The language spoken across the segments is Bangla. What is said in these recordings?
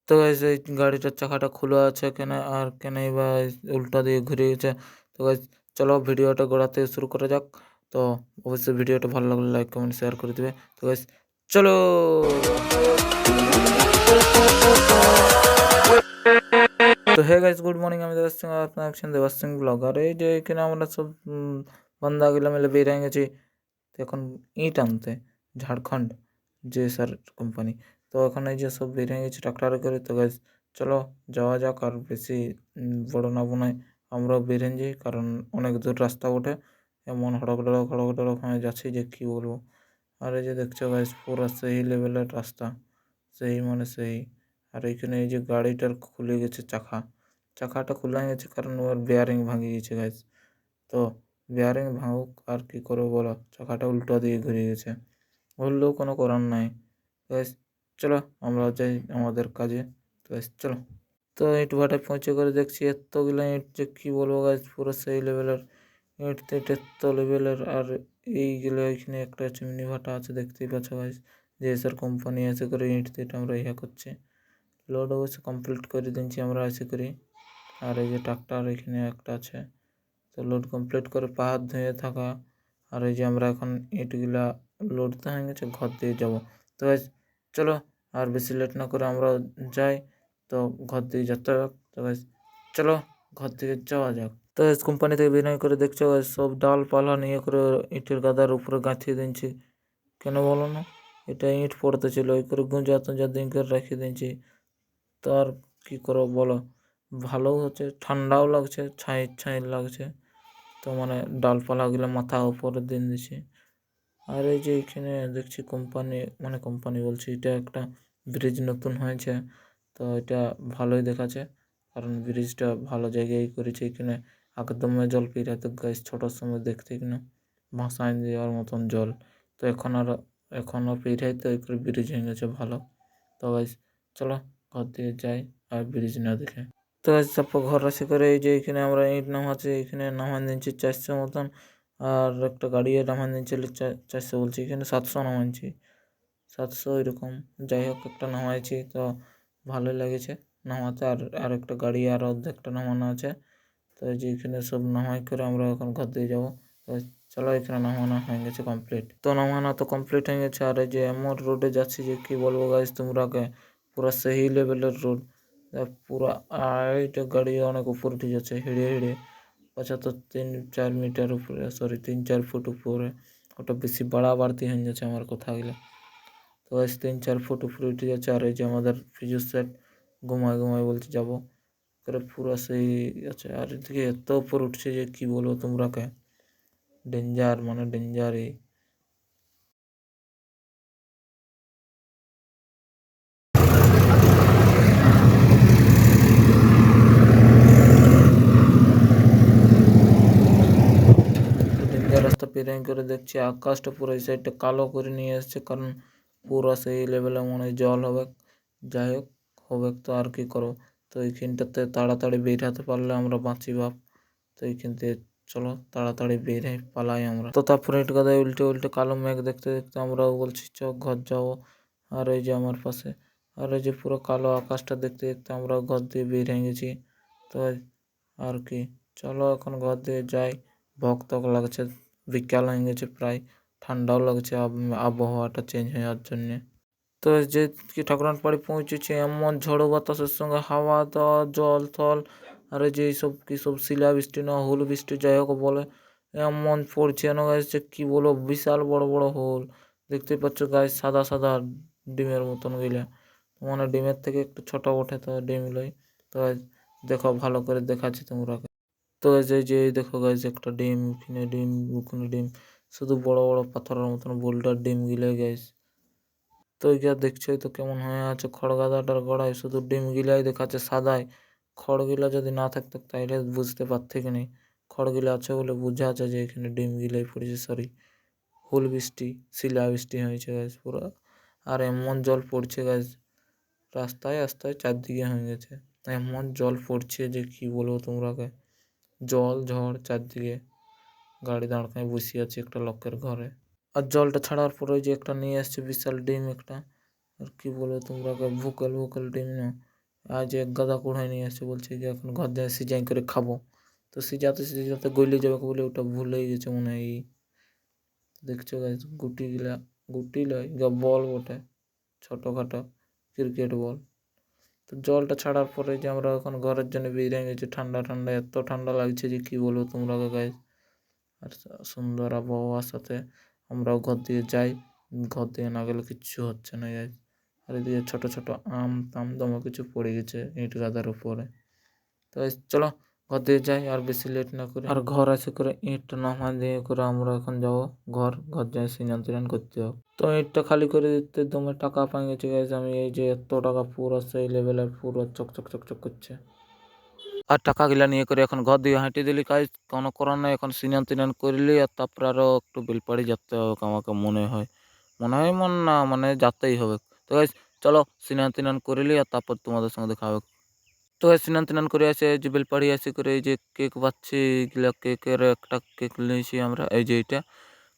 তো গাইস এই গাড়িটার চাকাটা খোলা আছে কেন আর কেনই বা উল্টা দিয়ে ঘুরে গেছে। তো গাইস চলো ভিডিওটা গোড়া থেকে শুরু করা যাক। তো অবশ্যই ভিডিওটা ভালো লাগলে লাইক কমেন্ট শেয়ার করে দিবে। তো গাইস চলো। তো হে গাইস গুড মর্নিং, আমি দেবাস সিং আর আপনারা দেখছেন দেবাস সিং ব্লগ। আর এই যে এখানে আমরা সব বান্দাগুলো মিলে বেরিয়ে গেছি এখন ইট আনতে ঝাড়খণ্ড যে স্যার কোম্পানি। তো এখন এই যে সব বেরিয়ে গেছে ট্রাক্টরে করে। তো গাইস চলো যাওয়া যাক, আর বেশি বড় না বোনায় আমরাও বেরিয়ে যাই, কারণ অনেক দূর রাস্তা ওঠে, এমন হড়গড় ওখানে যাচ্ছি যে কী বলবো। আর এই যে দেখছো গাইস পুরো সেই লেভেলের রাস্তা, সেই মানে সেই। আর এইখানে এই যে গাড়িটার খুলে গেছে চাকাটা খুলে গেছে কারণ ওর বেয়ারিং ভাঙে গেছে গাইস। তো বেয়ারিং ভাঙুক আর কি করবো বলো, চাকাটা উল্টো দিয়ে ঘুরে গেছে, বললেও কোনো করার নাই। গাইস চলো আমরা যাই আমাদের কাজে। তো গাইস চলো। তো ইট ভাটায় পৌঁছে করে দেখছি এতগুলো ইট যে কী বলবো গাইস, পুরো সেই লেভেলের ইট তিট এত লেভেলের। আর এইগুলো এখানে একটা চিমনি ভাটা আছে দেখতেই পাচ্ছ গাইস, যে স্যার কোম্পানি এসে করে ইট তিট আমরা ইয়ে করছি, লোড অবশ্য কমপ্লিট করে দিচ্ছি আমরা এসে করি। আর এই যে ট্রাক্টর এখানে একটা আছে, তো লোড কমপ্লিট করে পা হাত ধুয়ে থাকা। আর এই যে আমরা এখন ইটগুলা লোড তো হয়ে গেছে, ঘর দিয়ে যাবো। তো গাইস চলো আর বেশি লেট না করে আমরা যাই, তো ঘর দিয়ে যেতে হবে। তো গাইস চলো ঘর থেকে যাওয়া যাক। তো গাইস কোম্পানি থেকে বিনয় করে দেখছো গাইস সব ডালপালা নিয়ে করে ইটের গাদার উপরে গাঁথিয়ে দিচ্ছি, কেন বলো না, এটা ইট পড়তে ছিল ওই করে গুঁজা তুঁজা দিন করে রেখে দিচ্ছি। তো আর কী করো বলো, ভালোও হচ্ছে, ঠান্ডাও লাগছে, ছাই লাগছে। তো মানে ডালপালাগুলো মাথা উপরে দিন দিছি। আর এই যে এখানে দেখছি কোম্পানি বলছি, এটা একটা ব্রিজ নতুন হয়েছে, তো এটা ভালোই দেখাচ্ছে, কারণ ব্রিজটা ভালো জায়গায় করেছে। এখানে একদমে জল পেরাতে গাছ ছোটোর সময় দেখতে কিনা ভাসায় দেওয়ার মতন জল, তো এখনও পেরাইতে ওই করে ব্রিজ হয়ে গেছে ভালো। তো গাছ চলো ঘর দিয়ে যাই আর ব্রিজ না দেখে। তো গাছ তারপর ঘর রাশি করে এই যে এখানে আমরা ইট নামাচ্ছি, এখানে নামান দিচ্ছি 400 মতন, আর একটা গাড়ি নামান দিচ্ছিল 400 বলছি, এখানে 700 নামাচ্ছি, 700 এরকম। যাই হোক একটা নামাইছি, তো ভালোই লেগেছে নামাতে। আর একটা গাড়ি আর অর্ধেকটা নামানো আছে। তো এই যে এখানে সব নামাই করে আমরা এখন ঘর দিয়ে যাবো। তো চলো এখানে নামানো হয়ে গেছে কমপ্লিট, তো নামানো তো কমপ্লিট হয়ে গেছে। আর এই যে এমন রোডে যাচ্ছি যে কি বলবো গাইজ তোমরাকে, পুরো সেই লেভেলের রোড পুরো। আর এইটা গাড়ি অনেক উপর উঠে যাচ্ছে হেঁড়ে হেঁড়ে, আচ্ছা তো 3-4 মিটার উপরে, সরি 3-4 ফুট উপরে, ওটা বেশি বাড়াবাড়তি হয়ে যাচ্ছে আমার কথাগুলো। তো গাইজ 3-4 ফুট উপরে উঠে যাচ্ছে। আর এই যে আমাদের ফিজিও সেট ঘুমায় বলছে যাবো করে, পুরো সেই আছে। আর এদিকে এত উপর উঠছে যে কি বলবো তোমরাকে, ডেঞ্জার মানে ডেঞ্জারই। ডেঞ্জার রাস্তা পেরিয়ে করে দেখছি আকাশটা পুরো এই সাইডটা কালো করে নিয়ে এসছে, কারণ পুরো সেই লেভেলে মনে হয় জল হবে। যাই হোক হবে, তো আর কি করো। তো এইখানটাতে তাড়াতাড়ি বের হতে পারলে আমরা বাঁচি বাপ। তো এইখান থেকে চলো তাড়াতাড়ি বের হয়ে পালাই আমরা। তো তারপরে এটা গাদায় উল্টে কালো মেঘ দেখতে দেখতে আমরাও বলছি চ ঘর যাবো। আর এই যে আমার পাশে, আর এই যে পুরো কালো আকাশটা দেখতে দেখতে আমরা ঘর দিয়ে বের হয়ে গেছি। তো আর কি চলো এখন ঘর দিয়ে যাই। ভক্তক লাগছে, বিকাল হয়ে গেছে প্রায়, ঠান্ডাও লাগছে আবহাওয়াটা চেঞ্জ হওয়ার জন্যে। তো যে কি ঠাকুরান বাড়ি পৌঁছেছে, এমন ঝড়ো বাতাসের সঙ্গে হাওয়া দাওয়া জল থল, আর এই যে এইসব কী সব শিলা বৃষ্টি না হুল বৃষ্টি যাই হোক বলে, এমন পড়ছে না গাছ যে কী বলো, বিশাল বড় বড় হুল দেখতে পাচ্ছ গাছ, সাদা সাদা ডিমের মতন গিলা, মানে ডিমের থেকে একটু ছোট ওঠে তো ডিমগুলোই। তো দেখো ভালো করে দেখাচ্ছি তোমরা। তো যে দেখো গাইজ একটা ডিম, ওখানে ডিম, শুধু বড় বড় পাথরের মতন বোল্ডার ডিম গিলে গাইজ। তো এইটা দেখছোই তো কেমন হয়ে আছে, খড়গাদাটার গড়ায় শুধু ডিম গিলাই দেখাচ্ছে সাদায়। খড়গিলা যদি না থাকতো তাইলে বুঝতে পারতে কি নেই, খড়গিলা আছে বলে বোঝা আছে যে এখানে ডিম গিলাই পড়েছে, সরি হুল বৃষ্টি শিলা বৃষ্টি হয়েছে গাছ পুরো। আর এমন জল পড়ছে গাছ, রাস্তায় রাস্তায় চারদিকে হয়ে গেছে, এমন জল পড়ছে যে কি বলবো তোমরাকে, জল ঝড় চারদিকে। গাড়ি দাঁড় করায় বসে আছে একটা লোকের ঘরে। আর জলটা ছাড়ার পরে যে একটা নিয়ে আসছে বিশাল ডিম একটা, আর কি বলবো তোমরা, ভুকাল ডিম না, আজ এক গাদা কুড়াই নিয়ে এসছে, বলছে যে এখন ঘর দিয়ে সিজাই করে খাবো। তো সিজাতে সিজাতে গলে যাবে বলে ওটা ভুল হয়ে গেছে মনে হয়। দেখছো গাইস গুটি লয় বল বটে, ছোটোখাটো ক্রিকেট বল। তো জলটা ছাড়ার পরে যে আমরা এখন ঘরের জন্য বেরিয়ে গেছি, ঠান্ডা ঠান্ডা, এত ঠান্ডা লাগছে যে কি বলবো তোমরা গাইস। আর সুন্দর আবহাওয়ার সাথে আমরাও ঘর দিয়ে যাই, ঘর দিয়ে না গেলে কিচ্ছু হচ্ছে না গাইস। আর এদিকে ছোট ছোট আম টাম দমে কিছু পড়ে গেছে ইট গাদার উপরে। তো চলো ঘর দিয়ে যাই আর বেশি লেট না করে। আর ঘর এসে করে ইট নামা দিয়ে করে আমরা এখন যাবো ঘর যাই স্নান টান করতে হবে। তো ইটটা খালি করে দিতে দমে টাকা পাই গেছে গাইস আমি। এই যে এত টাকা পুরো সেই লেভেলের পুরো চকচক চকচক করছে। আর টাকাগুলা নিয়ে করে এখন ঘর দিয়ে হাঁটিয়ে দিলি কাজ কোনো করার নাই। এখন স্নান টান করলি আর তারপরে আরও একটু বেলপাড়ি যেতে হবে আমাকে মনে হয়। মন না মানে যেতেই হবে। তো গাইস চলো স্নান টান করলি আর তারপর তোমাদের সঙ্গে দেখা হবে। তো স্নান টান করে আসে যে বেলপাড়ি আসে করে এই যে কেক পাচ্ছি, এগুলা কেকের একটা কেক নিয়েছি আমরা, এই যে এইটা।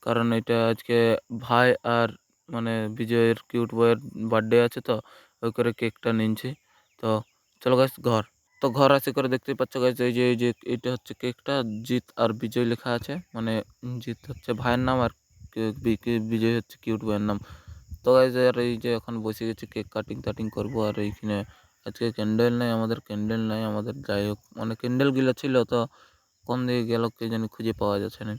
কারণ এটা আজকে ভাই আর মানে বিজয়ের কিউট বয়ের বার্থডে আছে, তো ওই করে কেকটা নিচ্ছি। তো চলো গাইস তো ঘর আসে করে দেখতেই পাচ্ছ গাইস, এই যে এটা হচ্ছে কেকটা, জিৎ আর বিজয় লেখা আছে। মানে জিৎ হচ্ছে ভাইয়ের নাম আর বিজয় হচ্ছে কিউট বয়ের নাম। তো গাইস আর এই যে এখন বসে গেছি কেক কাটিং করবো। আর এইখানে আজকে ক্যান্ডেল নাই আমাদের, যাই হোক মানে ক্যান্ডেলগুলো ছিল তো কোন দিকে গেল কে জানি, খুঁজে পাওয়া যাচ্ছে না।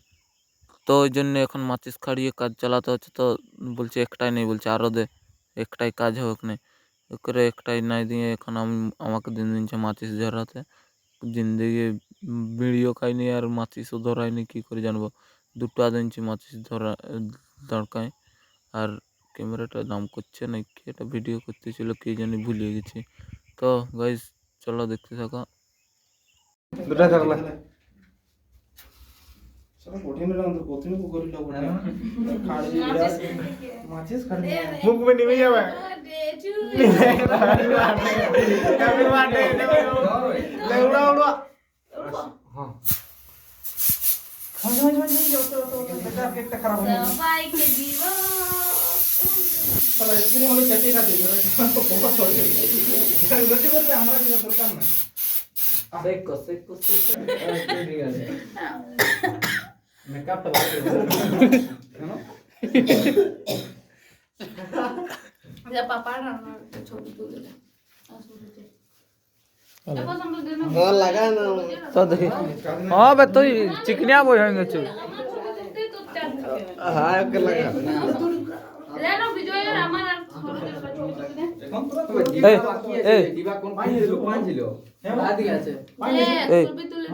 তো ওই জন্য এখন মাচিস খাড়িয়ে কাজ চালাতে হচ্ছে। তো বলছে একটাই নেই, বলছে আরও দে, একটাই কাজ হোক না করে, একটাই নাই দিয়ে এখন আমাকে দিন দিনছে মাচিস ধরাতে। জিন্দেগি বিড়িও খাইনি আর মাচিসও ধরাইনি, কী করে জানবো। দুটো দিনছি মাচিস ধরা দরকার। আর ক্যামেরাটা দাম করছে না কি, একটা ভিডিও করতেছিল কে জানি ভুলিয়ে গেছি। তো গাইজ চলো দেখতে থাকো। দুটা থাকলা সারা কঠিন রঙ তো প্রথমে কো করিল বটে খাড়ি বিরাট মাছিস খাড়ি মুখ में নিমে যাবে হ্যাপি বার্থডে ले उड़ा उड़ा हां बेटा केकটা খারাপ হয়ে গেল সবাইকে দিব সারা আইসক্রিম হলো কেটে খাতে তো বহুত হচ্ছে গতি করতে আমরা কি দরকার না সেক ঠিক আছে মেকআপটা ভালো কেন যা পাপা না ছবি তুলে দে লাগা না তো দেখি হ্যাঁ বে তুই চিকনিয়া বই হয়ে গেছে। হ্যাঁ ওকে লাগা জানো বিজয়ের আমার আর এখন এই দিবা কোন পানি দিল কোন ছিল আদি আছে ছবি তুলে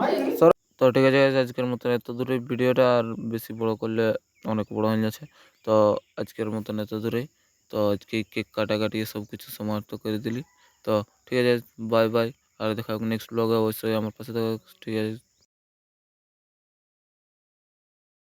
তো ঠিক আছে guys, আজকের মতন এত দূরে ভিডিওটা, আর বেশি বড় করলে অনেক বড় হয়ে যাচ্ছে। তো আজকের মতন এত দূরেই। তো আজকে কেক কাটাকাটি সব কিছু সমাপ্ত করে দিলি। তো ঠিক আছে বাই বাই, আর দেখা নেক্সট ব্লগে অবশ্যই আমার পাশে থাকো। ঠিক আছে।